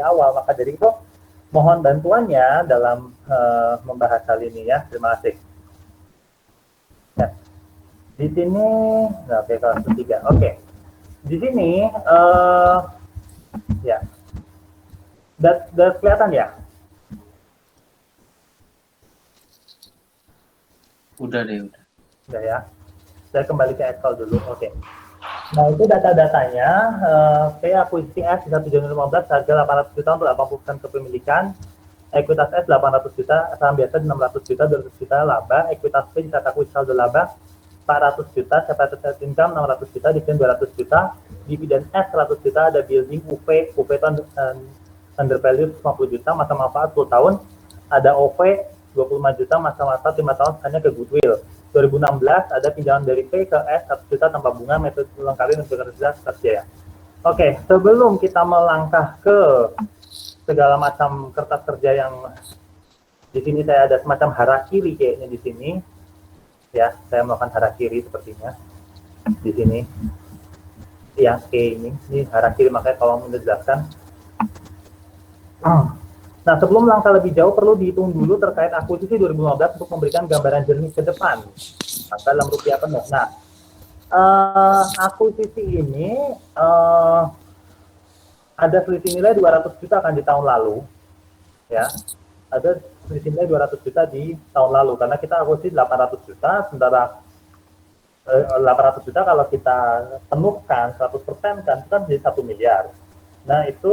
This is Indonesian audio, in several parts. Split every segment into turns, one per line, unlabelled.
di awal. Maka dari itu mohon bantuannya dalam membahas hal ini ya. Terima kasih. Ya. Di sini, oke, kelas ketiga. Oke. Di sini, ya, udah kelihatan ya?
Udah deh, udah.
Udah ya. Saya kembali ke Excel dulu. Oke. Nah, itu data-datanya. Akuisisi S bisa 715, harga 800 juta untuk 80% kepemilikan. Ekuitas S 800 juta, saham biasa 600 juta, 200 juta laba. Ekuitas P bisa takui saldo laba 400 juta, capital income 600 juta, dividen 200 juta, dividen S 100 juta, ada building UV itu under value 50 juta, masa manfaat 10 tahun, ada OV 25 juta, masa manfaat 5 tahun, hanya ke goodwill. 2016 ada pinjaman dari P ke S 1 juta tanpa bunga, metode lengkapi untuk kerja ya. Oke, sebelum kita melangkah ke segala macam kertas kerja yang di sini saya ada semacam harakiri kayaknya di sini ya, saya melakukan harakiri sepertinya di sini yang ini harakiri, makanya kalau menjelaskan. Nah, sebelum langkah lebih jauh perlu dihitung dulu terkait akuisisi 2015 untuk memberikan gambaran jernih ke depan dalam rupiah penuh. Nah, akuisisi ini ada selisih nilai 200 juta kan di tahun lalu, ya. Ada selisih nilai 200 juta di tahun lalu karena kita akuisisi 800 juta, sementara 800 juta kalau kita penuhkan 100% kan itu kan jadi 1 miliar. Nah, itu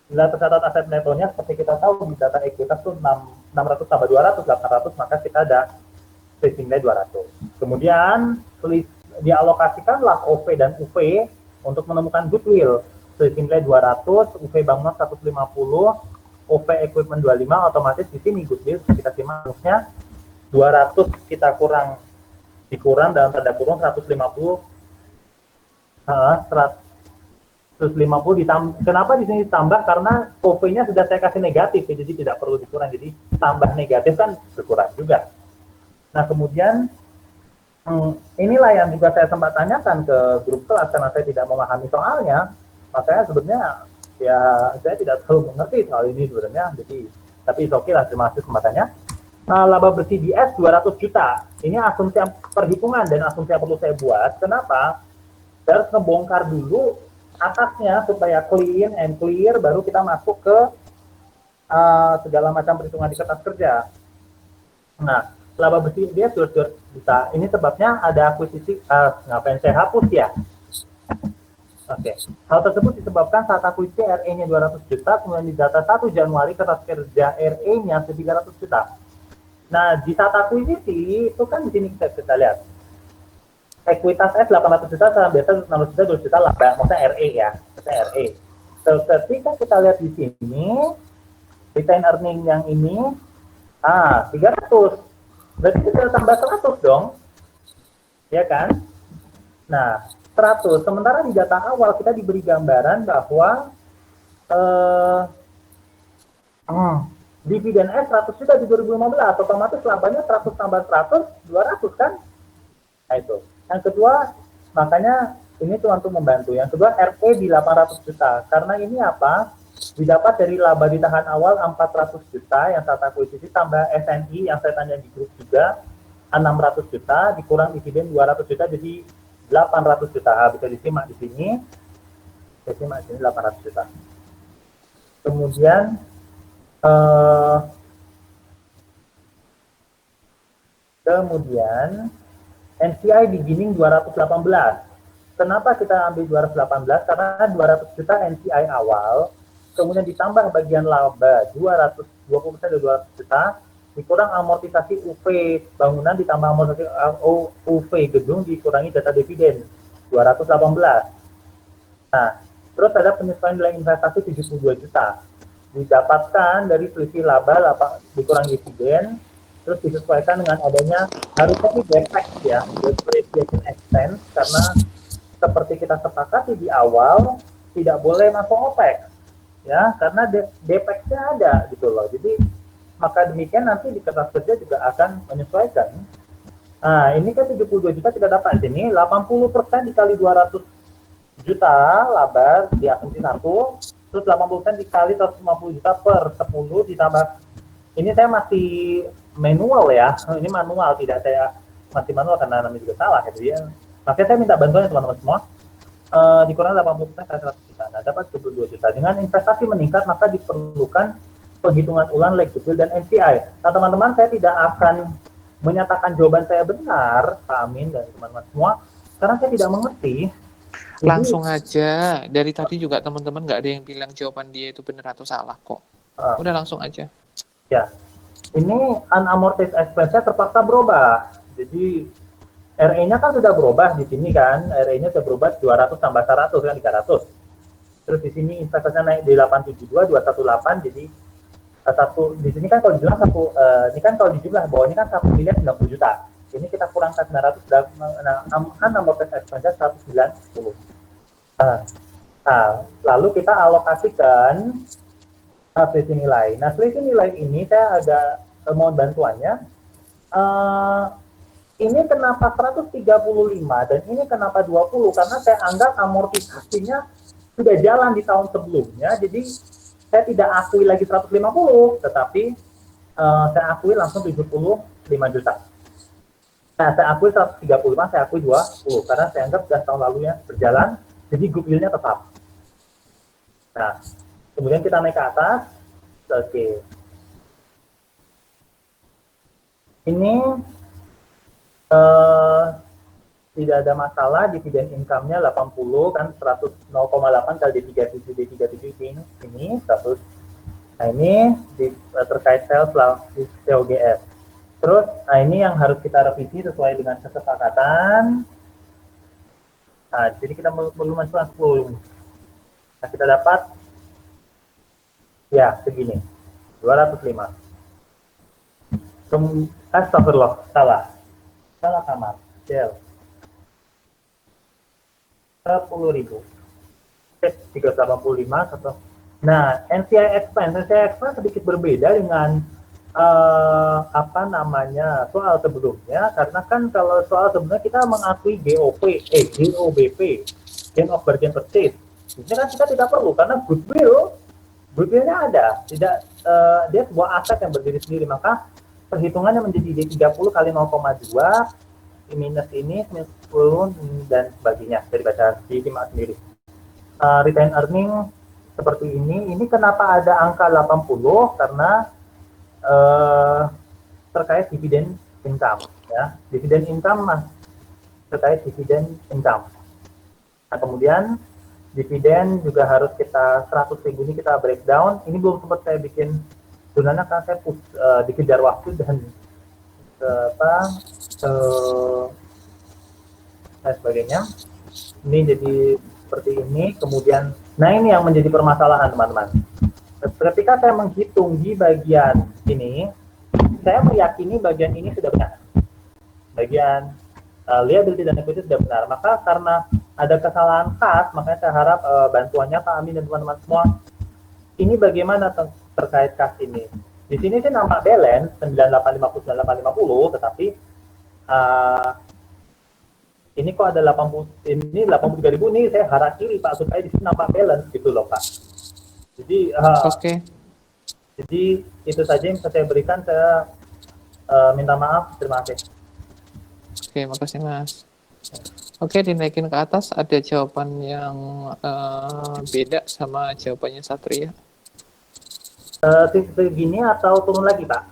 nilai tercatat aset netonya seperti kita tahu di data ekuitas itu 600 tambah 200, 800, maka kita ada selisih nilai 200. Kemudian dialokasikanlah OV dan UV untuk menemukan goodwill. Selisih nilai 200, UV bangunan 150, OV equipment 25, otomatis di sini goodwill kita simaknya 200 kita dikurang dalam tanda kurung 150 ditambah. Kenapa di sini ditambah? Karena OV-nya sudah saya kasih negatif, jadi tidak perlu dikurang. Jadi tambah negatif kan berkurang juga. Nah, kemudian inilah yang juga saya sempat tanyakan ke grup kelas karena saya tidak memahami soalnya. Makanya sebenarnya ya saya tidak terlalu mengerti soal ini sebenarnya. Jadi tapi oke lah, terima kasih kesempatannya. Laba bersih di S 200 juta. Ini asumsi perhitungan dan asumsi yang perlu saya buat. Kenapa? Saya harus ngebongkar dulu atasnya supaya clean and clear, baru kita masuk ke segala macam perhitungan di kertas kerja. Nah, laba bersih dia 200 juta. Ini sebabnya ada akuisisi. Ngapain saya hapus ya? Oke. Hal tersebut disebabkan saat akuisisi RE-nya 200 juta, kemudian di data 1 Januari kertas kerja RE-nya 300 juta. Nah, di saat akuisisi itu kan di sini kita lihat. Ekuitas S 800 juta, saham biasa 600 juta, 200 juta laba, maksudnya RE ya, maksudnya RE. Ketika kita lihat di sini, retain earning yang ini, 300. Berarti kita tambah 100 dong, ya kan? Nah, 100. Sementara di data awal kita diberi gambaran bahwa dividen S 100 juta di 2015, otomatis labanya 100 tambah 100, 200 kan? Nah, itu. Yang kedua, makanya ini cuma untuk membantu. Yang kedua, RE di 800 juta. Karena ini apa? Didapat dari laba ditahan awal 400 juta yang saat akuisisi, tambah SNI yang saya tanya di grup juga 600 juta, dikurang dividen 200 juta, jadi 800 juta. Bisa disimak di sini. Saya simak di sini 800 juta. Kemudian NCI beginning 218. Kenapa kita ambil 218? Karena 200 juta NCI awal, kemudian ditambah bagian laba 20% dari 200 juta, dikurang amortisasi UV bangunan, ditambah amortisasi UV gedung, dikurangi data dividen 218. Nah, terus ada penyesuaian nilai investasi 72 juta. Didapatkan dari selisih laba dikurang dividen, terus disesuaikan dengan adanya harusnya ini DPEX ya, depreciation expense, karena seperti kita sepakati di awal tidak boleh masuk OPEX ya, karena DPEX-nya ada gitu loh. Jadi maka demikian nanti di kertas kerja juga akan menyesuaikan. Nah, ini kan 72 juta kita dapat di sini, 80% dikali 200 juta laba di asumsi 1, terus 80% dikali 150 juta per 10 ditambah, ini saya masih manual ya, ini manual, tidak saya masih manual karena namanya juga salah gitu ya. Makanya saya minta bantuan teman-teman semua, dikurang 80% kali 100 juta, nah dapat 22 juta. Dengan investasi meningkat maka diperlukan penghitungan ulang leg goodwill dan NCI. Nah teman-teman, saya tidak akan menyatakan jawaban saya benar, Pak Amin dan teman-teman semua, karena saya tidak mengerti. Jadi,
langsung aja. Dari tadi juga teman-teman nggak ada yang bilang jawaban dia itu benar atau salah kok. Udah langsung aja.
Ya, ini unamortized expense-nya terpaksa berubah. Jadi RE-nya kan sudah berubah di sini kan, RE-nya sudah berubah 200 tambah 100 kan 300. Terus di sini investasinya naik di 872 218, jadi satu di sini kan kalau dibilang satu, ini kan kalau dijumlah bahwa ini kan 1 miliar 90 juta. Ini kita kurangkan 900 sudah, unamortized expense 190. Lalu kita alokasikan selisih nilai. Nah, selisih nilai ini saya agak mohon bantuannya. Ini kenapa 135 dan ini kenapa 20? Karena saya anggap amortisasinya sudah jalan di tahun sebelumnya, jadi saya tidak akui lagi 150, tetapi saya akui langsung 75 juta. Nah, saya akui 135, saya akui 20, karena saya anggap sudah tahun lalunya berjalan, jadi goodwill-nya tetap. Nah, kemudian kita naik ke atas. Oke. Ini tidak ada masalah, dividen income-nya 80 kan, 0,8 kali D37 ini 100. Nah, ini terkait sales COGS. Terus, nah ini yang harus kita revisi sesuai dengan kesepakatan. Nah, jadi kita perlu masukkan 10. Nah, kita dapat ya segini, 205. Astagfirullah, salah kamar, Del. 10.000. 385 atau. Nah, NCI expense sedikit berbeda dengan soal sebelumnya, karena kan kalau soal sebelumnya kita mengakui GOBP, gain of bargain purchase. Ini kan kita tidak perlu karena goodwill-nya ada, tidak dia sebuah aset yang berdiri sendiri, maka perhitungannya menjadi D30 kali 0,2 minus ini 10 dan sebagainya, dari baca di sendiri. Retain earning seperti ini kenapa ada angka 80? Karena terkait dividen income ya, dividen income terkait dividen income. Nah, kemudian dividen juga harus kita 100.000 ini kita breakdown. Ini belum sempat saya bikin sebenarnya karena saya dikejar waktu dan dan sebagainya. Ini jadi seperti ini. Kemudian, nah ini yang menjadi permasalahan teman-teman. Ketika saya menghitung di bagian ini, saya meyakini bagian ini sudah benar. Bagian liability dan equity sudah benar. Maka karena ada kesalahan khas, makanya saya harap bantuannya Pak Amin dan teman-teman semua. Ini bagaimana terkait kas ini? Di sini sih nama balance 9850 tetapi ini kok ada 83.000 nih, saya harap kiri Pak supaya di sini nampak balance gitu loh Pak. Jadi jadi itu saja yang bisa saya berikan. Saya minta maaf, terima kasih.
Oke, makasih Mas. Oke, dinaikin ke atas ada jawaban yang beda sama jawabannya Satria.
Segini atau turun lagi Pak?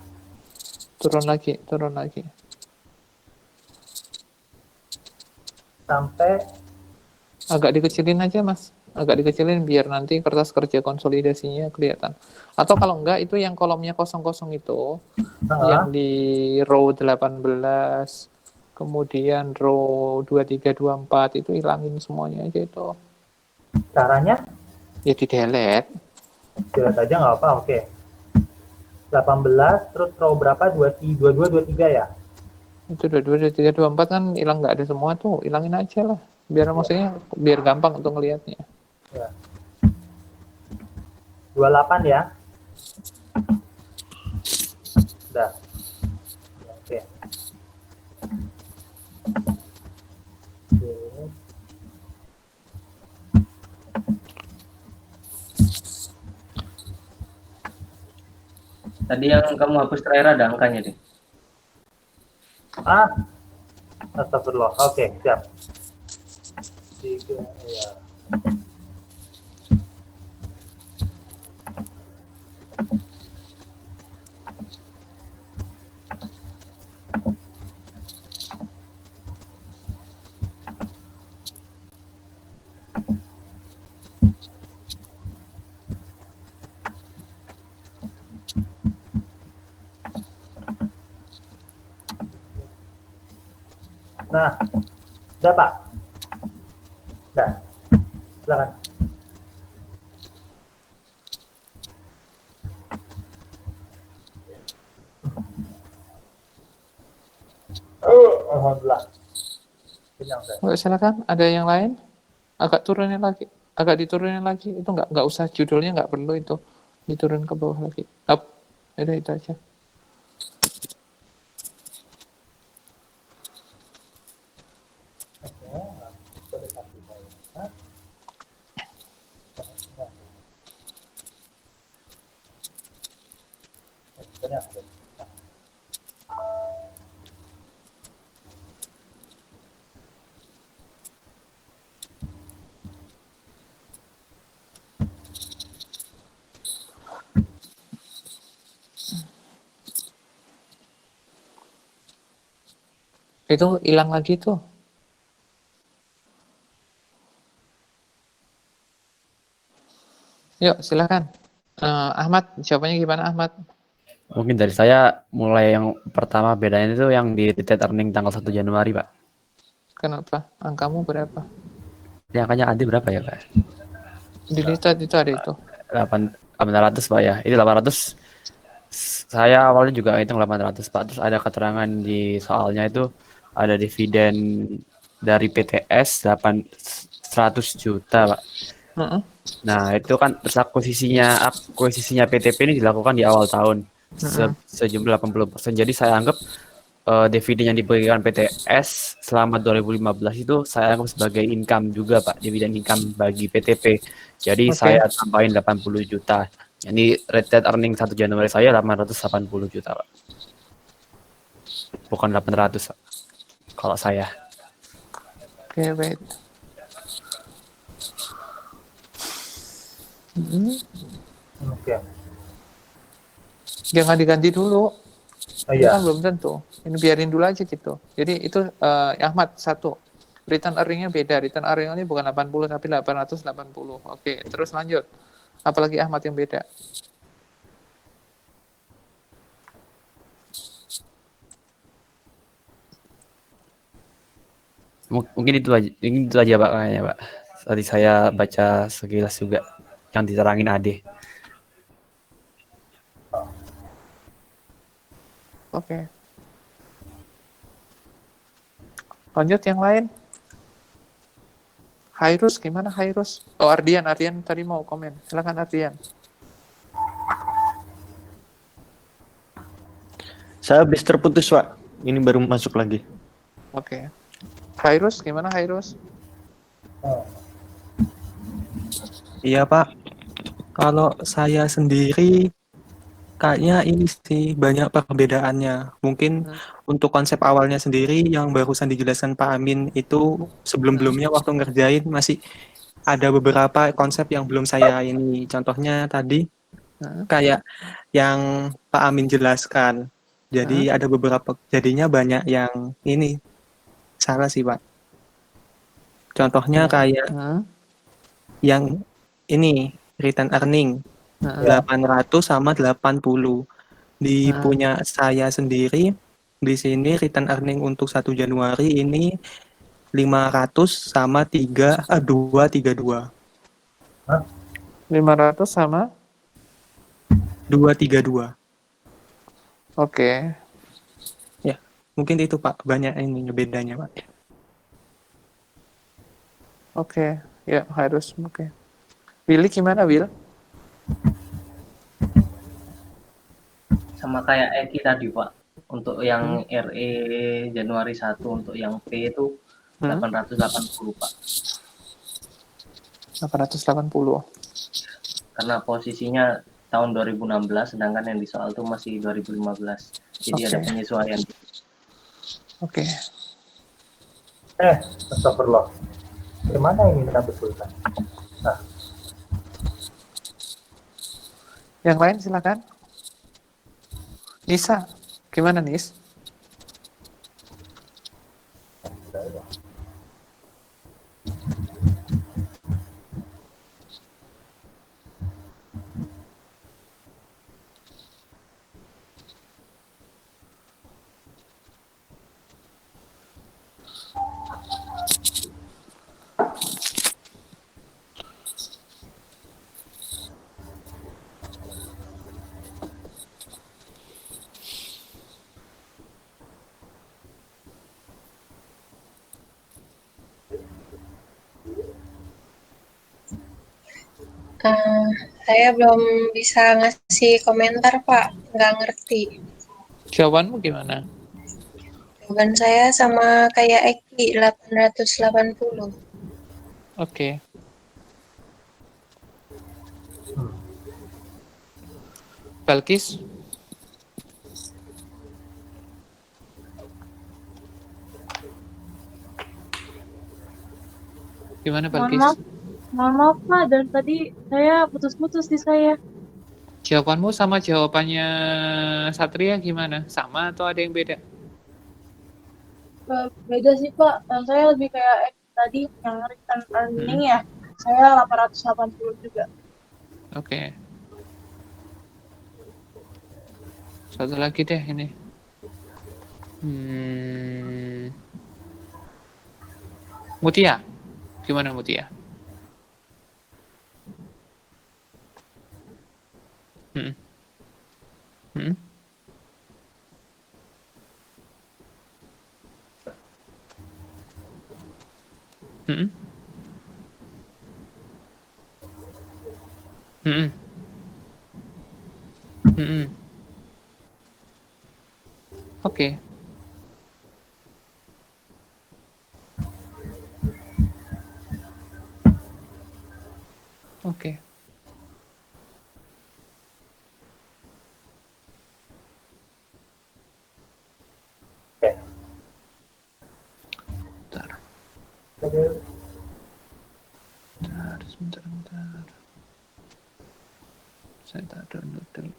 Turun lagi.
Sampai
agak dikecilin aja Mas, agak dikecilin biar nanti kertas kerja konsolidasinya kelihatan. Atau kalau enggak itu yang kolomnya kosong-kosong itu, yang di row 18, kemudian row 23, 24 itu hilangin semuanya aja itu.
Caranya?
Ya di delete.
Delete aja nggak apa, oke. 18 terus row berapa? 22, 23 ya?
Itu 22, 23, 24 kan hilang, nggak ada semua tuh, hilangin aja lah. Biar maksudnya biar gampang untuk ngelihatnya.
Ya. 28 ya. Sudah. Oke.
Tadi yang kamu hapus terakhir ada angkanya deh.
Astagfirullah. Oke, siap. 3, ya. Nah, udah Pak? Udah, silakan. Alhamdulillah. Kenyang saya.
Oh, silakan, ada yang lain? Agak turunin lagi, agak diturunin lagi. Itu nggak usah, judulnya nggak perlu itu diturun ke bawah lagi. Up, udah itu aja. Itu hilang lagi tuh. Yuk, silakan. Ahmad, jawabannya gimana Ahmad?
Mungkin dari saya mulai yang pertama bedanya itu yang di retail earning tanggal 1 Januari, Pak.
Kenapa? Angkamu berapa?
Ini angkanya Adi berapa ya, Pak?
Di retail itu ada itu.
800, Pak ya. Ini 800. Saya awalnya juga hitung 800, Pak. Terus ada keterangan di soalnya itu ada dividen dari PTS 100 juta, Pak. Nah, itu kan terus akuisisinya PTP ini dilakukan di awal tahun sejumlah 80%. Jadi saya anggap dividen yang diberikan PTS selama 2015 itu saya anggap sebagai income juga, Pak, dividen income bagi PTP. Jadi saya tambahin 80 juta. Jadi retail earning 1 Januari saya 880 juta, Pak. Bukan 800, Pak. Kalau saya.
Oke, wait.
Oke.
Jangan diganti dulu.
Iya.
Kan belum tentu. Ini biarin dulu aja gitu. Jadi itu Ahmad satu. Return earning-nya beda. Return earning-nya bukan 80 tapi 880. Oke, terus lanjut. Apalagi Ahmad yang beda.
Mungkin itu aja Pak kayaknya, Pak. Tadi saya baca sekilas juga yang diterangin Ade.
Oke. Lanjut yang lain. Hairus gimana Hairus? Oh, Ardian tadi mau komen. Silakan Ardian.
Saya habis terputus, Pak. Ini baru masuk lagi.
Oke. Hairus gimana Hairus?
Iya, Pak. Kalau saya sendiri kayaknya ini sih banyak perbedaannya. Mungkin untuk konsep awalnya sendiri yang barusan dijelaskan Pak Amin itu sebelum-belumnya waktu ngerjain masih ada beberapa konsep yang belum saya ini. Contohnya tadi kayak yang Pak Amin jelaskan. Jadi ada beberapa, jadinya banyak yang ini salah sih, Pak. Contohnya kayak yang ini return earning 800 sama 80. Di punya saya sendiri di sini return earning untuk 1 Januari ini 500 sama 232.
500 sama
232.
Oke.
Ya, mungkin itu Pak, banyak ini bedanya, Pak.
Oke, ya harus oke. Willy gimana, Will?
Sama kayak Eki tadi, Pak. Untuk yang RE Januari 1, untuk yang P itu 880, Pak.
880.
Karena posisinya tahun 2016, sedangkan yang di soal itu masih 2015. Jadi ada
Oke.
penyesuaian.
Oke.
Astagfirullah. Gimana ini kita betulkan? Nah,
Yang lain silakan. Nisa, gimana Nis?
Saya belum bisa ngasih komentar, Pak. Nggak ngerti.
Jawabanmu gimana?
Jawaban saya sama kayak Eki, 880.
Oke. Balkis? Gimana Balkis?
Mohon maaf Pak, dari tadi saya putus-putus di saya.
Jawabanmu sama jawabannya Satria gimana? Sama atau ada yang beda?
Beda sih Pak, saya lebih kayak tadi yang return earning ya. Saya 880 juga.
Oke. Satu lagi deh ini. Mutia. Gimana Mutia? Hmm. Hmm. Hmm. Hmm. Hmm. Oke. Oke. Bentar. Sebentar. Saya tak download dulu.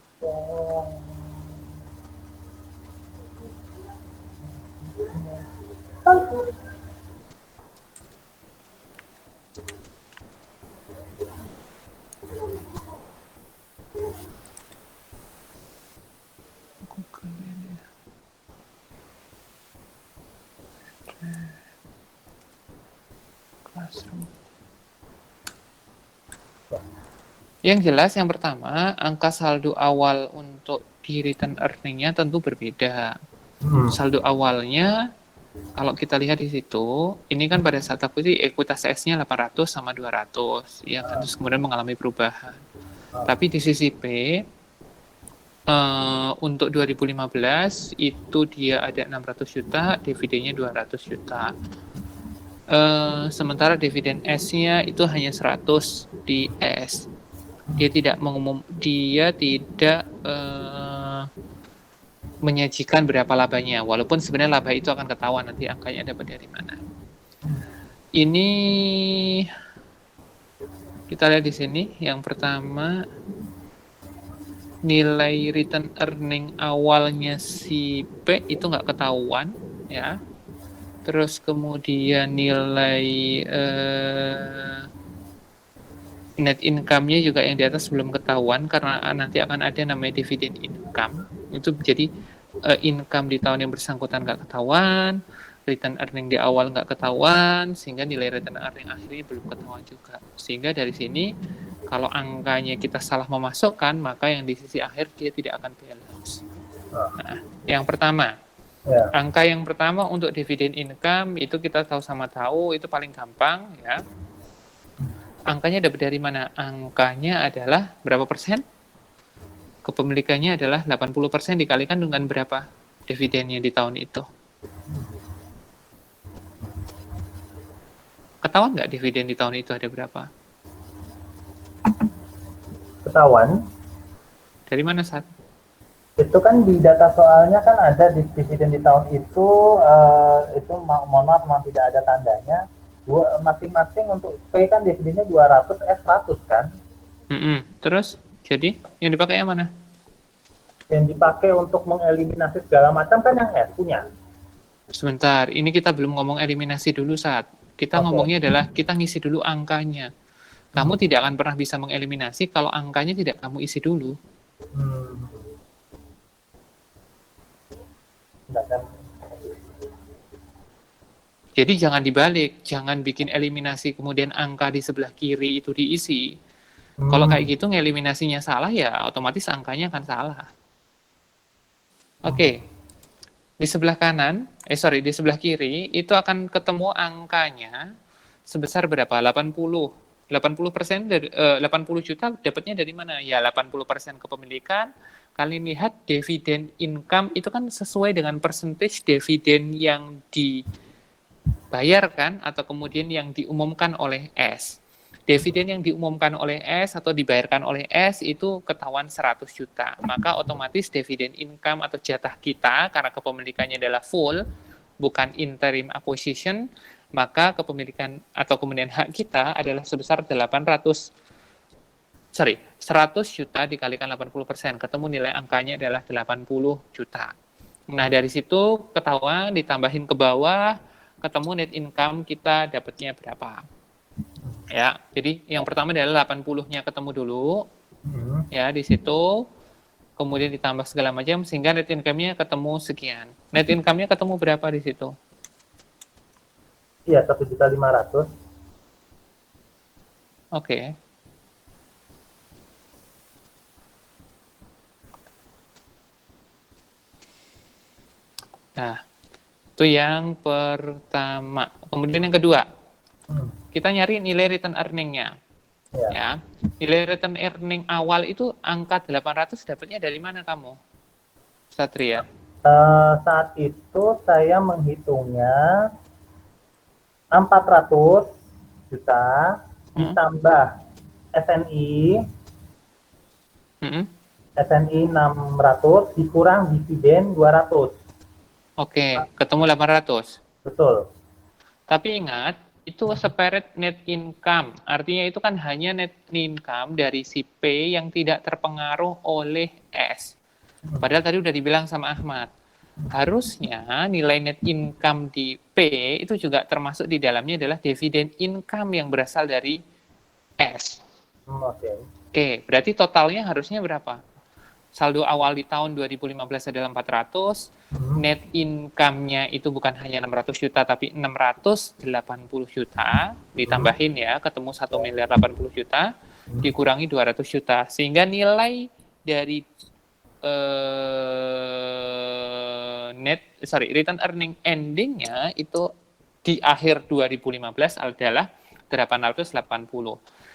Yang jelas yang pertama, angka saldo awal untuk di return earning-nya tentu berbeda. Saldo awalnya, kalau kita lihat di situ, ini kan pada saat aku itu ekuitas S-nya 800 sama 200, ya kan, terus kemudian mengalami perubahan. Tapi di sisi P, untuk 2015 itu dia ada 600 juta, dividennya 200 juta. Sementara dividen S-nya itu hanya 100 di S. Dia tidak menyajikan berapa labanya, walaupun sebenarnya laba itu akan ketahuan nanti angkanya dapat dari mana. Ini kita lihat di sini, yang pertama nilai return earning awalnya si P itu nggak ketahuan, ya. Terus kemudian nilai net income-nya juga yang di atas belum ketahuan karena nanti akan ada namanya dividend income. Itu jadi income di tahun yang bersangkutan nggak ketahuan, return earning di awal nggak ketahuan, sehingga nilai return earning akhirnya belum ketahuan juga. Sehingga dari sini kalau angkanya kita salah memasukkan, maka yang di sisi akhir dia tidak akan balance. Nah, yang pertama, angka yang pertama untuk dividend income itu kita sama tahu itu paling gampang, ya. Angkanya dapat dari mana? Angkanya adalah berapa persen? Kepemilikannya adalah 80% dikalikan dengan berapa dividennya di tahun itu. Ketahuan nggak dividen di tahun itu ada berapa?
Ketahuan.
Dari mana saat?
Itu kan di data soalnya kan ada dividen di tahun itu mohon maaf memang tidak ada tandanya. Masing-masing untuk P kan dividennya 200, S 100 kan.
Terus, jadi yang dipakai yang mana?
Yang dipakai untuk mengeliminasi segala macam kan yang S punya.
Sebentar, ini kita belum ngomong eliminasi dulu saat. Kita ngomongnya adalah kita ngisi dulu angkanya. Kamu tidak akan pernah bisa mengeliminasi kalau angkanya tidak kamu isi dulu. Jadi jangan dibalik, jangan bikin eliminasi kemudian angka di sebelah kiri itu diisi. Kalau kayak gitu ngeliminasinya salah ya otomatis angkanya akan salah. Oke. Di sebelah kanan, di sebelah kiri itu akan ketemu angkanya sebesar berapa? 80. 80% dari 80 juta dapatnya dari mana? Ya 80% kepemilikan. Kalian lihat dividen income itu kan sesuai dengan percentage dividen yang dibayarkan atau kemudian yang diumumkan oleh S. Dividen yang diumumkan oleh S atau dibayarkan oleh S itu ketahuan 100 juta. Maka otomatis dividen income atau jatah kita karena kepemilikannya adalah full, bukan interim acquisition, maka kepemilikan atau kemudian hak kita adalah sebesar 100 juta dikalikan 80%, ketemu nilai angkanya adalah 80 juta. Nah, dari situ ketahuan ditambahin ke bawah, ketemu net income kita dapatnya berapa. Ya, jadi yang pertama adalah 80-nya ketemu dulu. Ya, di situ kemudian ditambah segala macam sehingga net income-nya ketemu sekian. Net income-nya ketemu berapa di situ?
Iya, 1.500.000.
Oke. Nah, itu yang pertama. Kemudian yang kedua, kita nyari nilai return earning-nya. Ya. Nilai return earning awal itu angka 800 dapatnya dari mana kamu, Satria?
Saat itu saya menghitungnya 400 juta ditambah SNI, SNI 600 dikurang dividen 200.
Oke, ketemu 800.
Betul.
Tapi ingat, itu separate net income. Artinya itu kan hanya net income dari si P yang tidak terpengaruh oleh S. Padahal tadi udah dibilang sama Ahmad. Harusnya nilai net income di P itu juga termasuk di dalamnya adalah dividen income yang berasal dari S. Oke, berarti totalnya harusnya berapa? Saldo awal di tahun 2015 adalah 400, net income-nya itu bukan hanya 600 juta, tapi 680 juta, ditambahin ya, ketemu 1.080 juta, dikurangi 200 juta, sehingga nilai dari return earning ending-nya itu di akhir 2015 adalah 880.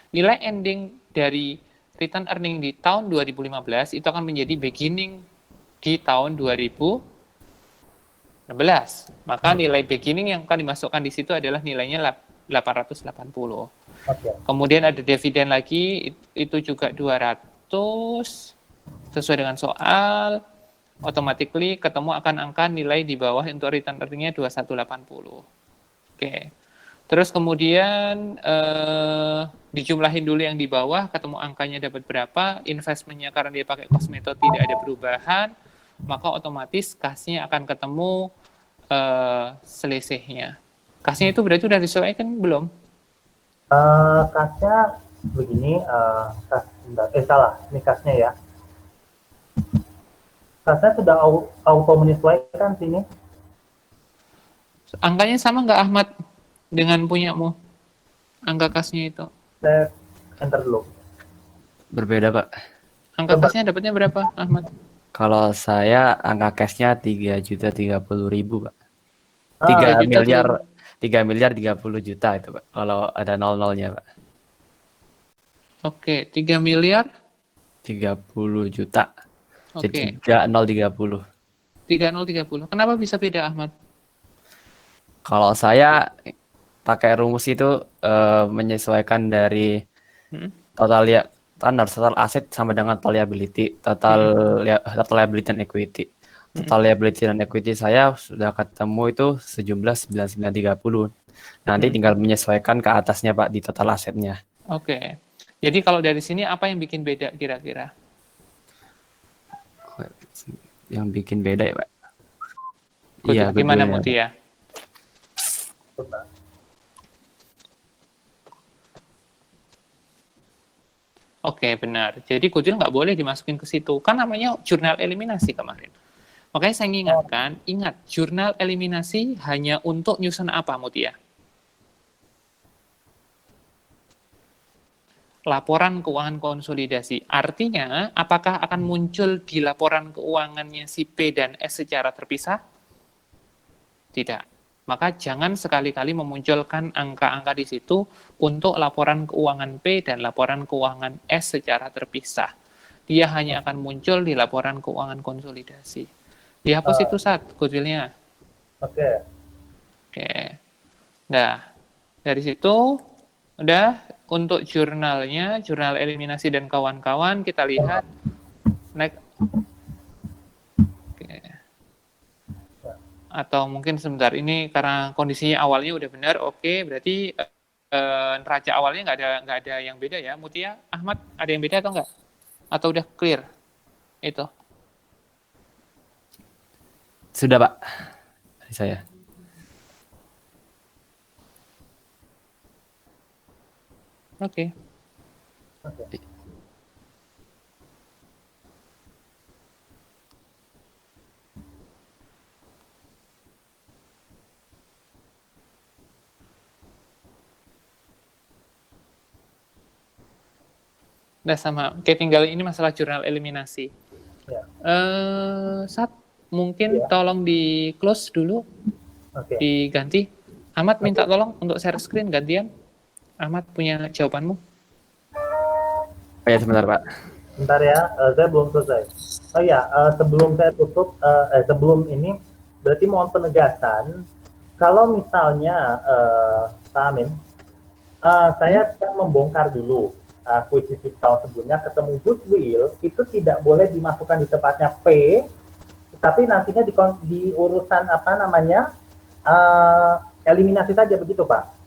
Nilai ending dari return earning di tahun 2015 itu akan menjadi beginning di tahun 2016. Maka nilai beginning yang akan dimasukkan di situ adalah nilainya 880. Kemudian ada dividen lagi, itu juga 200, sesuai dengan soal, automatically ketemu akan angka nilai di bawah untuk return earning-nya 2180. Oke. Terus kemudian dijumlahin dulu yang di bawah, ketemu angkanya dapat berapa, investment-nya karena dia pakai cost method tidak ada perubahan, maka otomatis kas-nya akan ketemu selisihnya. Kas-nya itu berarti udah disesuaikan belum?
Kasnya begini, salah, ini kasnya ya. Kasnya sudah auto menyesuaikan sini.
Angkanya sama nggak Ahmad dengan punyamu? Angka kasnya itu?
Saya enter dulu.
Berbeda, Pak.
Angka kasnya dapatnya berapa, Ahmad?
Kalau saya angka cashnya 3.030.000, Pak. 3.030 juta itu, Pak. Kalau ada 00-nya, Pak.
Oke, 3 miliar
30 juta.
Oke.
Jadi 3030.
3030. Kenapa bisa beda, Ahmad?
Kalau saya pakai rumus itu menyesuaikan dari standar total asset sama dengan total liability, total liability dan equity. Total liability dan equity saya sudah ketemu itu sejumlah 9930. Nanti tinggal menyesuaikan ke atasnya Pak di total asetnya.
Oke. Jadi kalau dari sini apa yang bikin beda kira-kira?
Yang bikin beda ya Pak.
Iya, gimana
goodwill-nya.
Mutia? Oke, benar. Jadi goodwill nggak boleh dimasukin ke situ. Kan namanya jurnal eliminasi kemarin. Makanya saya ingatkan, ingat, jurnal eliminasi hanya untuk nyusun apa, Mutia? Laporan keuangan konsolidasi. Artinya, apakah akan muncul di laporan keuangannya si P dan S secara terpisah? Tidak. Maka jangan sekali-kali memunculkan angka-angka di situ untuk laporan keuangan P dan laporan keuangan S secara terpisah. Dia hanya akan muncul di laporan keuangan konsolidasi. Dihapus itu goodwill-nya.
Oke.
Oke. Nah, dari situ udah untuk jurnalnya, jurnal eliminasi dan kawan-kawan kita lihat naik. Oke. Atau mungkin sebentar ini karena kondisinya awalnya udah benar, oke, berarti neraca awalnya nggak ada yang beda ya, Mutia, Ahmad, ada yang beda atau nggak? Atau udah clear itu?
Sudah Pak, dari saya.
Oke. Udah sama. Oke, tinggal ini masalah jurnal eliminasi.
Ya.
Mungkin tolong di close dulu, diganti. Ahmad minta tolong untuk share screen gantian. Ahmad punya jawabanmu?
Oh ya sebentar Pak.
Bentar ya, saya belum selesai. Oh ya, sebelum saya tutup, sebelum ini, berarti mohon penegasan, kalau misalnya, Pak Amin, saya akan membongkar dulu akuisisi tahun sebelumnya, ketemu goodwill, itu tidak boleh dimasukkan di tempatnya P, tapi nantinya di urusan apa namanya, eliminasi saja begitu Pak?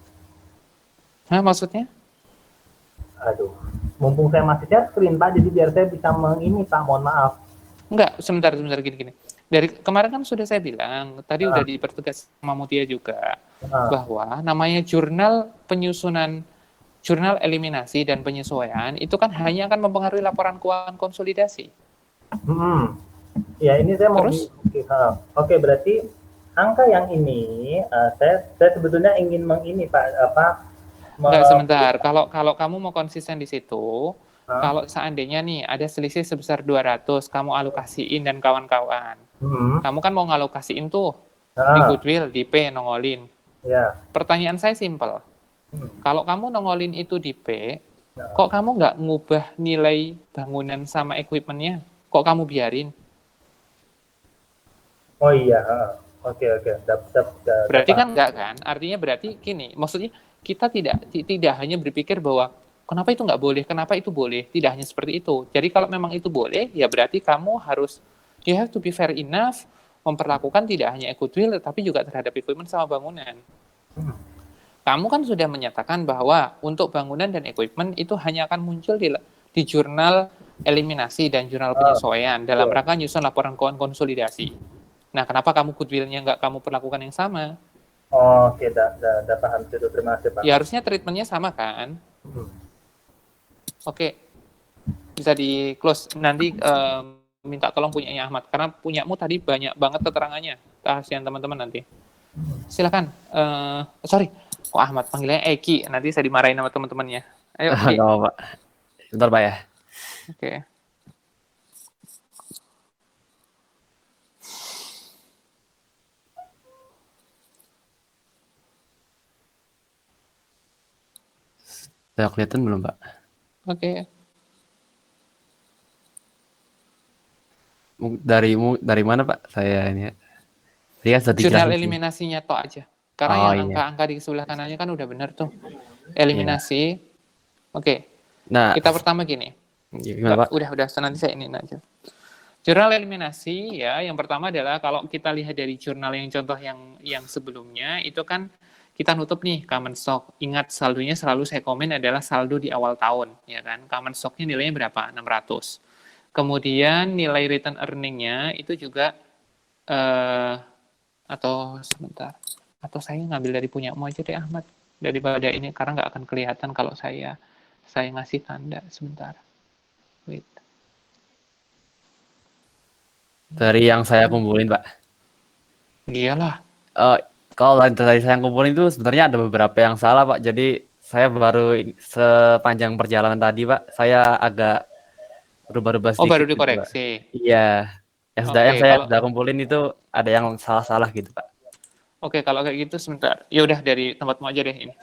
Hah, maksudnya?
Aduh, mumpung saya masih share screen Pak, jadi biar saya bisa mengini Pak, mohon maaf.
Enggak, sebentar gini. Dari kemarin kan sudah saya bilang, tadi udah dipertegas sama Mutia juga, bahwa namanya jurnal penyusunan, jurnal eliminasi dan penyesuaian, itu kan hanya akan mempengaruhi laporan keuangan konsolidasi.
Ya, ini saya mau
Terus?
Oke, berarti angka yang ini, saya sebetulnya ingin Pak,
Enggak, sebentar. Kalau kamu mau konsisten di situ, kalau seandainya nih ada selisih sebesar 200, kamu alokasiin dan kawan-kawan. Kamu kan mau ngalokasiin tuh di goodwill, di P, nongolin.
Ya.
Pertanyaan saya simpel. Kalau kamu nongolin itu di P, kok kamu nggak ngubah nilai bangunan sama equipment-nya? Kok kamu biarin?
Oh iya, oke.
Berarti kan enggak kan? Artinya berarti gini, maksudnya kita tidak hanya berpikir bahwa kenapa itu nggak boleh, kenapa itu boleh. Tidak hanya seperti itu. Jadi kalau memang itu boleh, ya berarti kamu harus, you have to be fair enough, memperlakukan tidak hanya goodwill, tapi juga terhadap equipment sama bangunan. Kamu kan sudah menyatakan bahwa untuk bangunan dan equipment itu hanya akan muncul di jurnal eliminasi dan jurnal penyesuaian dalam rangka nyusun laporan keuangan konsolidasi. Nah, kenapa kamu goodwill-nya nggak kamu perlakukan yang sama?
Oke, udah paham itu. Terima kasih Pak.
Ya harusnya treatment-nya sama kan? Oke, bisa di close. Nanti minta tolong punyanya Ahmad, karena punyamu tadi banyak banget keterangannya. Kasihan teman-teman nanti. Silakan. Sorry, kok Ahmad panggilnya Eki? Nanti saya dimarahin sama teman-temannya. Ayo.
Nggak apa-apa. Bentar Pak ya.
Oke.
Sudah kelihatan belum Pak?
Oke.
Dari mana Pak? Saya ini. Dia
Jurnal eliminasinya toh aja. Karena yang
iya.
angka-angka di sebelah kanannya kan udah benar tuh. Eliminasi. Oke.
Nah,
Kita pertama gini.
Gimana Pak?
Udah, nanti saya ini aja. Jurnal eliminasi ya, yang pertama adalah kalau kita lihat dari jurnal yang contoh yang sebelumnya itu kan kita nutup nih common stock. Ingat saldonya selalu saya komen adalah saldo di awal tahun, ya kan? Common stocknya nilainya berapa? 600. Kemudian nilai return earning-nya itu juga atau sebentar. Atau saya ngambil dari punyamu aja deh Ahmad. Daripada ini karena nggak akan kelihatan kalau saya ngasih tanda sebentar. Wait.
Dari yang saya kumpulin Pak.
Iyalah.
Kalau dari saya kumpulin itu sebenarnya ada beberapa yang salah Pak. Jadi saya baru sepanjang perjalanan tadi Pak, saya agak berubah-ubah
Oh,
sedikit
baru
gitu, Pak.
dikoreksi.
Iya. Yang
Oke,
saya
kalau
sudah kumpulin itu ada yang salah-salah gitu Pak.
Oke, kalau kayak gitu sebentar. Ya udah dari tempatmu aja deh ini.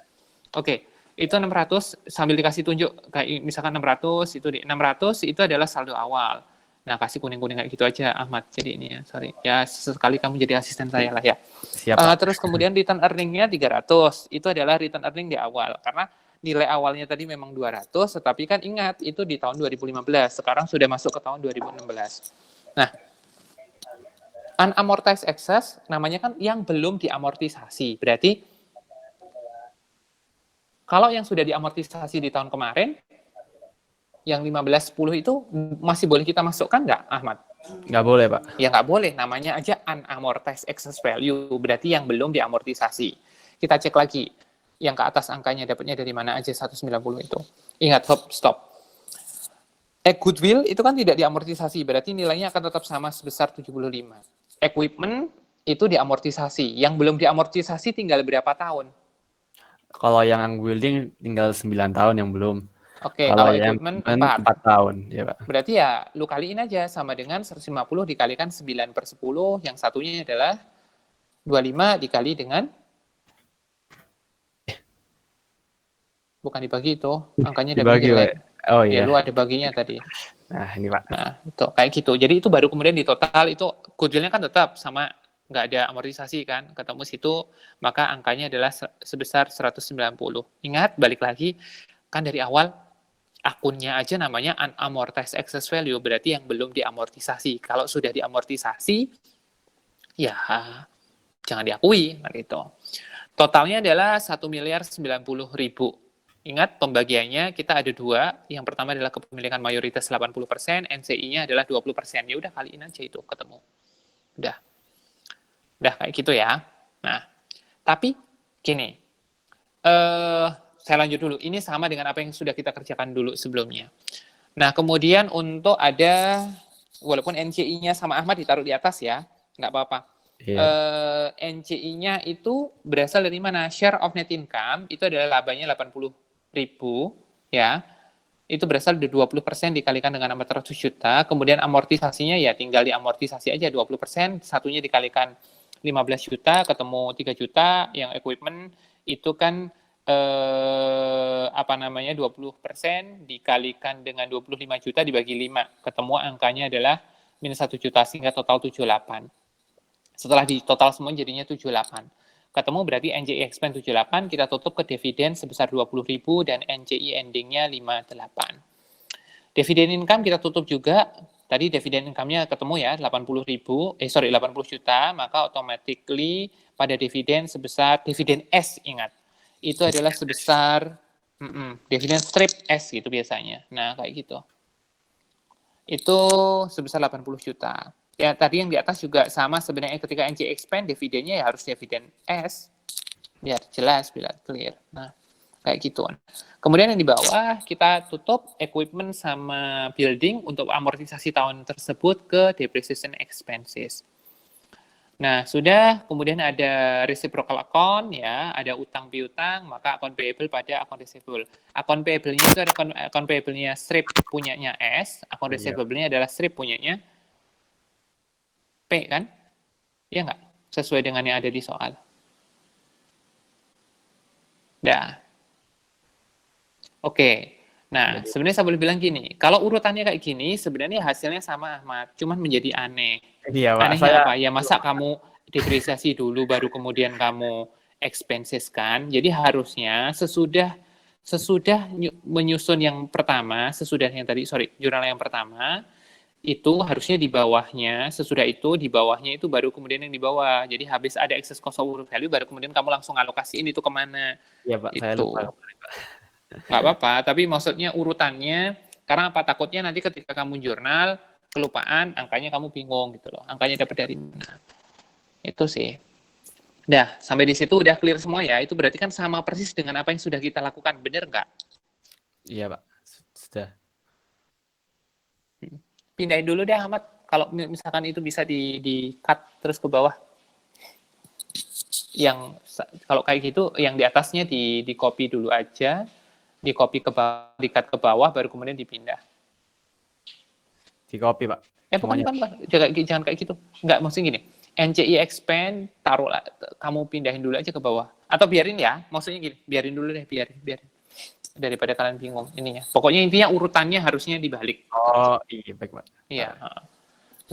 Oke, itu 600 sambil dikasih tunjuk kayak misalkan 600 itu di 600 itu adalah saldo awal. Nah, kasih kuning-kuning kayak gitu aja Ahmad. Jadi ini ya, sorry. Ya, sesekali kamu jadi asisten saya lah ya.
Siap Pak.
Terus kemudian return earning-nya 300. Itu adalah return earning di awal karena nilai awalnya tadi memang 200, tetapi kan ingat itu di tahun 2015. Sekarang sudah masuk ke tahun 2016. Nah, unamortized excess namanya kan yang belum diamortisasi. Berarti kalau yang sudah diamortisasi di tahun kemarin, yang 15-10 itu masih boleh kita masukkan nggak, Ahmad?
Nggak boleh Pak.
Ya nggak boleh, namanya aja unamortized excess value, berarti yang belum diamortisasi. Kita cek lagi, yang ke atas angkanya dapatnya dari mana aja 190 itu. Ingat, stop. Goodwill itu kan tidak diamortisasi, berarti nilainya akan tetap sama sebesar 75. Equipment itu diamortisasi, yang belum diamortisasi tinggal berapa tahun?
Kalau yang building tinggal 9 tahun yang belum.
Oke,
Kalau
kalau
yang
equipment
4 tahun, ya Pak.
Berarti ya lu kaliin aja sama dengan 150 dikalikan 9/10, yang satunya adalah 25 dikali dengan bukan dibagi itu, angkanya ada
Dibagi,
jelek.
Pak. Oh
Ya
iya.
lu ada baginya tadi.
Nah, ini Pak.
Nah, itu kayak gitu. Jadi itu baru kemudian di total itu goodwill-nya kan tetap sama nggak ada amortisasi kan, ketemu situ, maka angkanya adalah sebesar 190. Ingat, balik lagi, kan dari awal akunnya aja namanya unamortized excess value, berarti yang belum diamortisasi. Kalau sudah diamortisasi, ya jangan diakui, gitu. Totalnya adalah 1.090.000. Ingat, pembagiannya kita ada dua. Yang pertama adalah kepemilikan mayoritas 80%, NCI-nya adalah 20%. Ya udah kaliin aja itu ketemu. Udah kayak gitu ya. Nah, tapi gini, saya lanjut dulu. Ini sama dengan apa yang sudah kita kerjakan dulu sebelumnya. Nah, kemudian untuk ada, walaupun NCI-nya sama Ahmad ditaruh di atas ya, nggak apa-apa. Yeah. NCI-nya itu berasal dari mana? Share of net income itu adalah labanya 80.000 ya. Itu berasal dari 20% dikalikan dengan 400 juta. Kemudian amortisasinya ya tinggal diamortisasi aja 20%, satunya dikalikan 15 juta, ketemu 3 juta, yang equipment itu kan 20% dikalikan dengan 25 juta dibagi 5, ketemu angkanya adalah minus 1 juta, sehingga total 78. Setelah di total semua jadinya 78. Ketemu berarti NCI expense 78, kita tutup ke dividen sebesar 20.000 dan NCI endingnya 58. Dividen income kita tutup juga. Tadi dividen income-nya ketemu ya 80 juta, maka automatically pada dividen sebesar dividen S, ingat. Itu adalah sebesar dividen strip S gitu biasanya. Nah, kayak gitu. Itu sebesar 80 juta. Ya, tadi yang di atas juga sama sebenarnya, ketika NCI expand dividennya ya harus dividen S. Biar jelas, biar clear. Nah, kayak gitu. Kemudian yang di bawah kita tutup equipment sama building untuk amortisasi tahun tersebut ke depreciation expenses. Nah, sudah, kemudian ada reciprocal account ya, ada utang piutang, maka account payable pada account receivable. Account payable-nya itu ada account payable-nya strip punyanya S, account receivable-nya adalah strip punyanya P kan? Iya nggak? Sesuai dengan yang ada di soal. Dah. Oke. Nah, sebenarnya saya boleh bilang gini, kalau urutannya kayak gini, sebenarnya hasilnya sama Ahmad, cuman menjadi aneh.
Iya, Pak.
Anehnya apa? Ya masa kamu depresiasi dulu, baru kemudian kamu expenses kan? Jadi harusnya sesudah sesudah menyusun yang pertama, sesudah yang tadi, jurnal yang pertama, itu harusnya di bawahnya, sesudah itu di bawahnya itu baru kemudian yang di bawah. Jadi habis ada excess cost of value, baru kemudian kamu langsung alokasiin itu kemana.
Iya Pak, saya
Itu.
lupa.
Nggak apa-apa, tapi maksudnya urutannya, karena apa, takutnya nanti ketika kamu jurnal, kelupaan, angkanya kamu bingung gitu loh. Angkanya dapat dari mana. Itu sih. Dah, sampai di situ udah clear semua ya. Itu berarti kan sama persis dengan apa yang sudah kita lakukan, bener nggak?
Iya Pak, sudah.
Pindahin dulu deh Ahmad, kalau misalkan itu bisa di cut terus ke bawah. Yang kalau kayak gitu, yang di atasnya di copy dulu aja, di copy ke bawah, di cut ke bawah, baru kemudian dipindah.
Di copy Pak.
Bukan. Jangan kayak gitu. Enggak, maksudnya gini. NCI expand, taruhlah, kamu pindahin dulu aja ke bawah. Atau biarin ya, maksudnya gini, biarin dulu deh, biarin. Daripada kalian bingung ininya. Pokoknya intinya urutannya harusnya dibalik.
Oh, iya baik Pak.
Iya.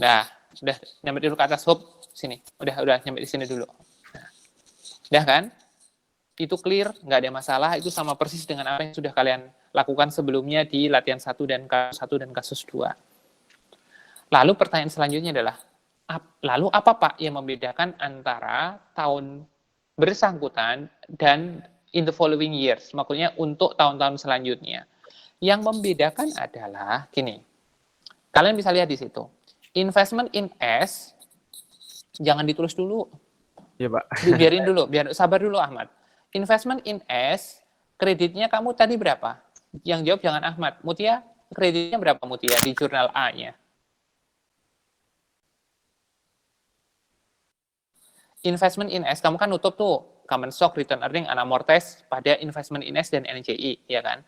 Nah, udah nyampe dulu ke atas, hop, sini. Udah nyampe di sini dulu. Nah, udah kan? Itu clear, nggak ada masalah, itu sama persis dengan apa yang sudah kalian lakukan sebelumnya di latihan 1 dan kasus 1 dan kasus 2. Lalu pertanyaan selanjutnya adalah, lalu apa Pak yang membedakan antara tahun bersangkutan dan in the following years, maksudnya untuk tahun-tahun selanjutnya? Yang membedakan adalah, gini, kalian bisa lihat di situ, investment in S, jangan ditulis dulu.
Iya Pak.
Biarin dulu, sabar dulu Ahmad. Investment in S, kreditnya kamu tadi berapa? Yang jawab jangan Ahmad. Mutia, kreditnya berapa Mutia di jurnal A-nya? Investment in S, kamu kan nutup tuh common stock, return earning, unamortized pada investment in S dan NCI, ya kan?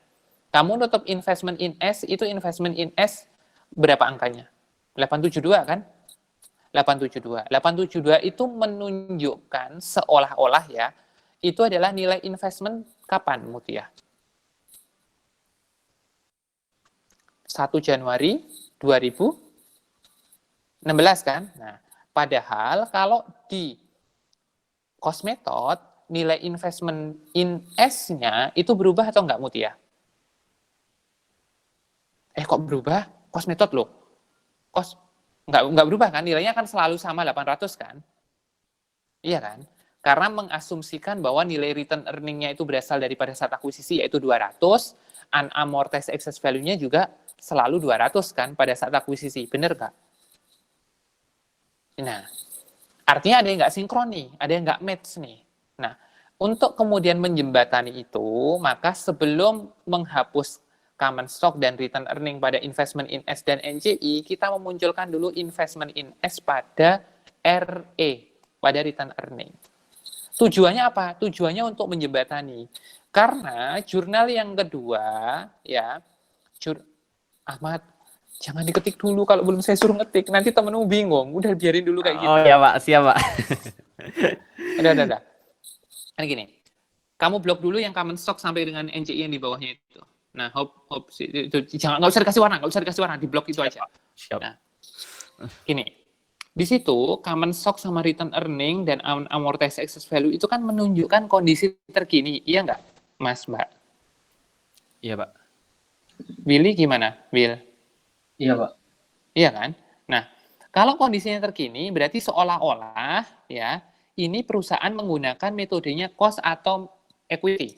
Kamu nutup investment in S, itu investment in S berapa angkanya? 872 kan? 872. 872 itu menunjukkan seolah-olah ya, itu adalah nilai investment kapan, Mutia? 1 Januari 2016 kan? Nah, padahal kalau di cost method, nilai investment in S-nya itu berubah atau enggak, Mutia? Kok berubah? Cost method loh. Cost enggak berubah kan? Nilainya kan selalu sama 800 kan? Iya kan? Karena mengasumsikan bahwa nilai return earning-nya itu berasal dari pada saat akuisisi yaitu 200, unamortized excess value-nya juga selalu 200 kan pada saat akuisisi. Bener nggak? Nah, artinya ada yang nggak sinkron nih, ada yang nggak match nih. Nah, untuk kemudian menjembatani itu, maka sebelum menghapus common stock dan return earning pada investment in S dan NCI, kita memunculkan dulu investment in S pada RE, pada return earning. Tujuannya apa? Tujuannya untuk menjembatani. Karena jurnal yang kedua, ya, Ahmad, jangan diketik dulu kalau belum saya suruh ngetik. Nanti temenmu bingung. Udah biarin dulu kayak gitu.
Oh ya Pak, siap Pak.
Udah. Kan gini, kamu blok dulu yang common stock sampai dengan NCI yang di bawahnya itu. Nah, hope itu jangan, nggak usah dikasih warna, di blok itu aja.
Siap.
Nah, gini, di situ common stock sama return earning dan amortized excess value itu kan menunjukkan kondisi terkini, iya nggak, Mas, Mbak?
Iya Pak.
Willy gimana, Will?
Iya Pak.
Iya kan? Nah, kalau kondisinya terkini, berarti seolah-olah ya ini perusahaan menggunakan metodenya cost atau equity.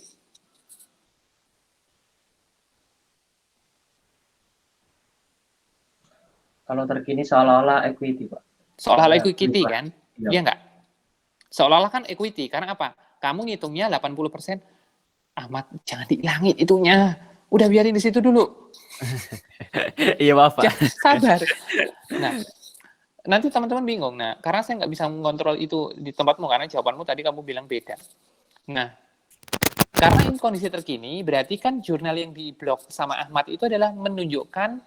Kalau terkini seolah-olah equity, Pak.
Seolah-olah equity kan?
Iya.
Iya nggak? Seolah-olah kan equity. Karena apa? Kamu ngitungnya 80%. Ahmad, jangan dihilangin itunya. Udah biarin di situ dulu.
Iya maaf Pak.
Sabar. Nah, nanti teman-teman bingung. Nah, karena saya nggak bisa mengontrol itu di tempatmu, karena jawabanmu tadi kamu bilang beda. Nah, karena ini kondisi terkini, berarti kan jurnal yang di blog sama Ahmad itu adalah menunjukkan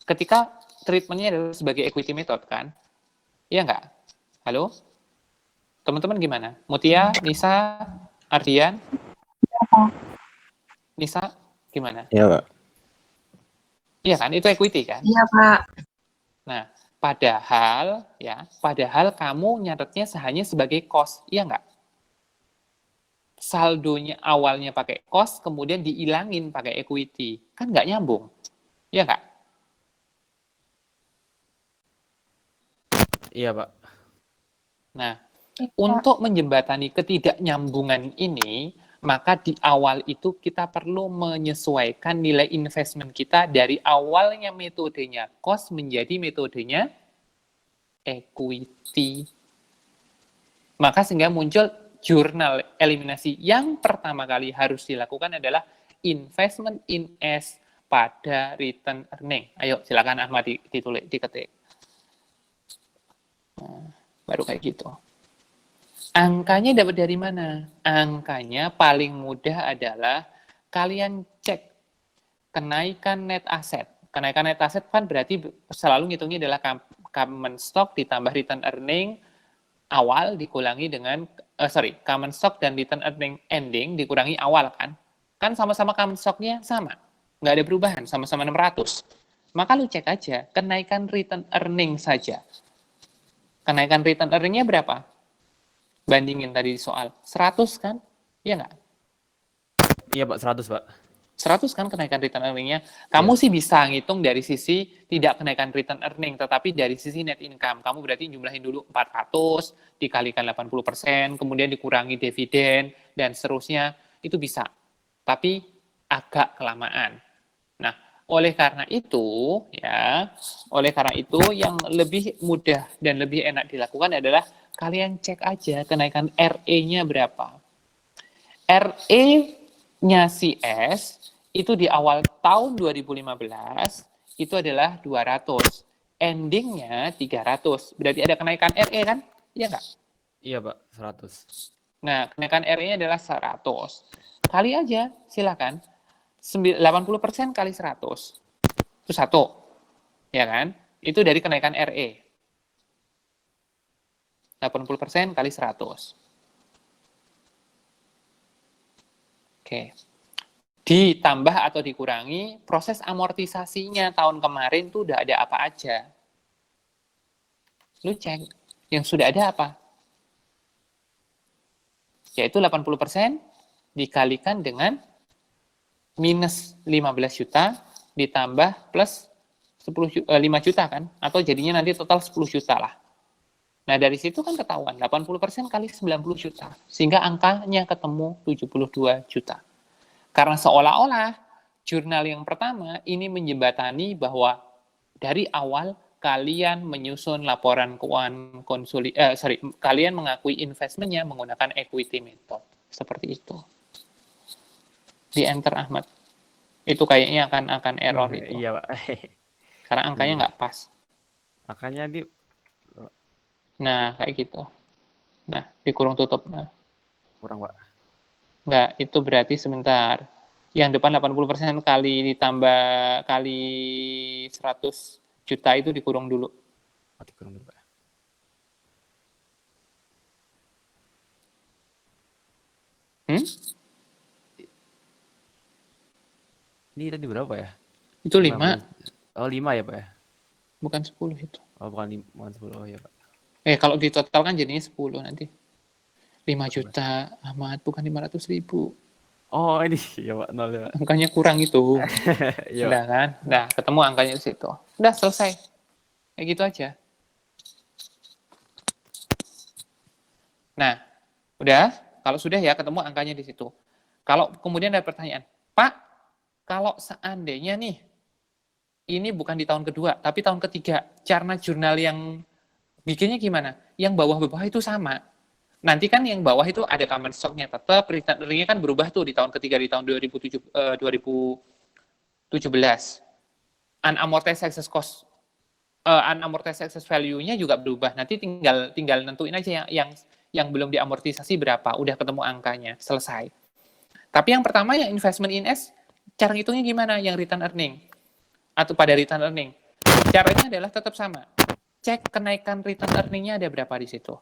ketika treatmentnya adalah sebagai equity method, kan? Iya nggak? Halo? Teman-teman gimana? Mutia, Nisa, Ardian? Nisa, gimana?
Iya Pak.
Iya kan? Itu equity, kan?
Iya, Pak.
Nah, padahal kamu nyatetnya hanya sebagai cost, iya nggak? saldonya awalnya pakai cost, kemudian diilangin pakai equity. Kan nggak nyambung. Iya nggak?
Iya, Pak.
Nah,
Iya, Pak.
untuk menjembatani ketidaknyambungan ini, maka di awal itu kita perlu menyesuaikan nilai investment kita dari awalnya metodenya cost menjadi metodenya equity. Maka sehingga muncul jurnal eliminasi. Yang pertama kali harus dilakukan adalah investment in S pada return earning. Ayo silakan Ahmad ditulis, diketik. Nah, baru kayak gitu. Angkanya dapat dari mana? Angkanya paling mudah adalah kalian cek kenaikan net asset. Kenaikan net asset kan berarti selalu ngitungnya adalah common stock ditambah return earning awal dikurangi dengan common stock dan return earning ending dikurangi awal kan? Kan sama-sama common stock-nya sama. Nggak ada perubahan, sama-sama 600. Maka lu cek aja kenaikan return earning saja. Kenaikan return earning-nya berapa? Bandingin tadi di soal. 100 kan? Iya nggak?
Iya, Pak, 100, Pak.
100 kan kenaikan return earning-nya. Kamu sih bisa ngitung dari sisi tidak kenaikan return earning, tetapi dari sisi net income. Kamu berarti jumlahin dulu 400, dikalikan 80%, kemudian dikurangi dividen, dan seterusnya. Itu bisa. Tapi agak kelamaan. Nah, oleh karena itu yang lebih mudah dan lebih enak dilakukan adalah kalian cek aja kenaikan RE-nya berapa. RE-nya si S itu di awal tahun 2015 itu adalah 200. Endingnya 300. Berarti ada kenaikan RE kan? Iya nggak?
Iya, Pak, 100.
Nah, kenaikan RE-nya adalah 100. Kali aja, silakan. 80% kali 100. Itu 1. Ya kan? Itu dari kenaikan RE. 80% kali 100. Oke. Ditambah atau dikurangi, proses amortisasinya tahun kemarin tuh udah ada apa aja. Lu cek, yang sudah ada apa? Yaitu 80% dikalikan dengan minus 15 juta ditambah plus 5 juta kan? Atau jadinya nanti total 10 juta lah. Nah, dari situ kan ketahuan 80% kali 90 juta. Sehingga angkanya ketemu 72 juta. Karena seolah-olah jurnal yang pertama ini menjembatani bahwa dari awal kalian menyusun laporan keuangan kalian mengakui investmentnya menggunakan equity method. Seperti itu. Di enter Ahmad. Itu kayaknya akan error itu.
Iya, Pak.
Karena angkanya nggak pas.
Makanya di
Nah, kayak gitu. Nah, dikurung tutup. Nah.
kurang, Pak.
Enggak, itu berarti sebentar. Yang depan 80% kali ditambah kali 100 juta itu dikurung dulu.
Dikurang dulu, Pak. Ini tadi berapa ya?
Itu 5,
Oh, 5 ya, Pak ya?
bukan 10 itu.
Oh, bukan 10. Oh, ya, Pak.
Kalau di total kan jadinya 10 nanti. 5 juta, Ahmad, bukan 500.000.
Oh, ini ya, Pak, 0 ya, Pak.
Angkanya kurang itu.
Iya,
Udah kan? Udah, ketemu angkanya di situ. Udah, selesai. Kayak gitu aja. Nah, udah. Kalau sudah ya, ketemu angkanya di situ. Kalau kemudian ada pertanyaan, Pak, kalau seandainya nih, ini bukan di tahun kedua, tapi tahun ketiga, cara jurnal yang bikinnya gimana? Yang bawah-bawah itu sama. Nanti kan yang bawah itu ada common stock-nya tetap, return earning-nya kan berubah tuh di tahun ketiga, di tahun 2017. Unamortized excess cost, unamortized excess value-nya juga berubah. Nanti tinggal nentuin aja yang belum diamortisasi berapa, udah ketemu angkanya, selesai. Tapi yang pertama yang investment in S, cara ngitungnya gimana? Yang return earning atau pada return earning. Caranya adalah tetap sama. Cek kenaikan return earning-nya ada berapa di situ.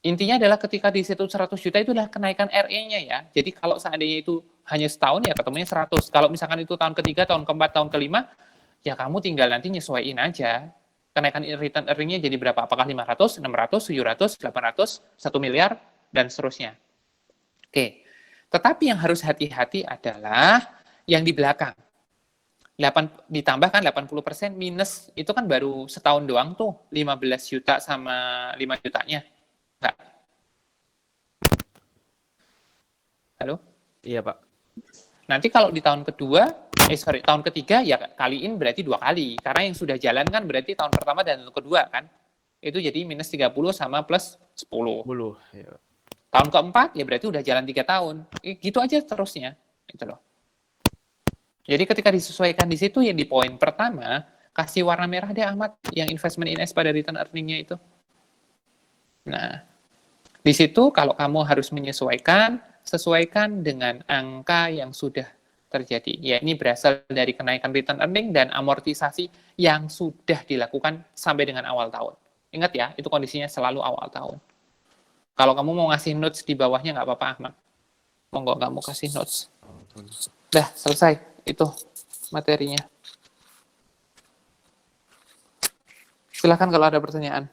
Intinya adalah ketika di situ 100 juta itu adalah kenaikan RE-nya ya. Jadi kalau seandainya itu hanya setahun ya ketemunya 100. Kalau misalkan itu tahun ketiga, tahun keempat, tahun kelima, ya kamu tinggal nanti nyesuaiin aja. Kenaikan return earning-nya jadi berapa? Apakah 500, 600, 700, 800, 1 miliar, dan seterusnya. Oke. Tetapi yang harus hati-hati adalah yang di belakang. 8 ditambahkan 80% minus itu kan baru setahun doang tuh, 15 juta sama 5 jutanya. Enggak. Halo?
Iya, Pak.
Nanti kalau di tahun tahun ketiga ya kaliin berarti 2 kali. Karena yang sudah jalan kan berarti tahun pertama dan tahun kedua kan. Itu jadi minus 30 sama plus 10.
10. Ya.
Tahun keempat ya berarti udah jalan 3 tahun. Gitu aja terusnya. Gitu loh. Jadi ketika disesuaikan di situ ya di poin pertama, kasih warna merah deh Ahmad yang investment in S pada return earning-nya itu. Nah, di situ kalau kamu harus menyesuaikan, sesuaikan dengan angka yang sudah terjadi. Ya, ini berasal dari kenaikan return earning dan amortisasi yang sudah dilakukan sampai dengan awal tahun. Ingat ya, itu kondisinya selalu awal tahun. Kalau kamu mau ngasih notes di bawahnya nggak apa-apa, Ahmad. Monggo kamu kasih notes. Dah, selesai. Itu materinya. Silakan kalau ada pertanyaan.